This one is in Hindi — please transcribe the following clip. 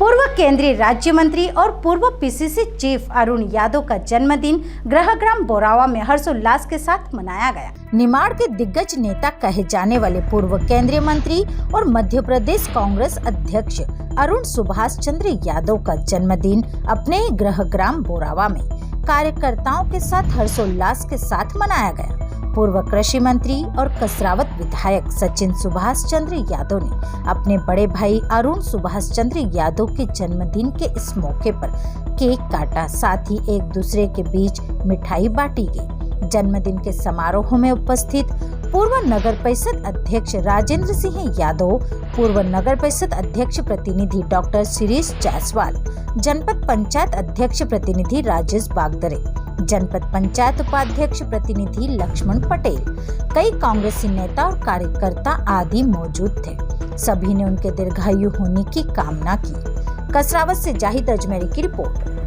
पूर्व केंद्रीय राज्य मंत्री और पूर्व पीसीसी चीफ अरुण यादव का जन्मदिन गृहग्राम बोरावा में हर्षोल्लास के साथ मनाया गया। निमाड़ के दिग्गज नेता कहे जाने वाले पूर्व केंद्रीय मंत्री और मध्य प्रदेश कांग्रेस अध्यक्ष अरुण सुभाष चंद्र यादव का जन्मदिन अपने ही गृहग्राम बोरावा में कार्यकर्ताओं के साथ हर्षोल्लास के साथ मनाया गया। पूर्व कृषि मंत्री और कसरावत विधायक सचिन सुभाष चंद्र यादव ने अपने बड़े भाई अरुण सुभाष चंद्र यादव के जन्मदिन के इस मौके पर केक काटा, साथ ही एक दूसरे के बीच मिठाई बांटी गई। जन्मदिन के समारोह में उपस्थित पूर्व नगर परिषद अध्यक्ष राजेंद्र सिंह यादव, पूर्व नगर परिषद अध्यक्ष प्रतिनिधि डॉक्टर शिरीष जायसवाल, जनपद पंचायत अध्यक्ष प्रतिनिधि राजेश बागदरे, जनपद पंचायत उपाध्यक्ष प्रतिनिधि लक्ष्मण पटेल, कई कांग्रेसी नेता और कार्यकर्ता आदि मौजूद थे। सभी ने उनके दीर्घायु होने की कामना की। कसरावत से जाहिद अजमेरी की रिपोर्ट।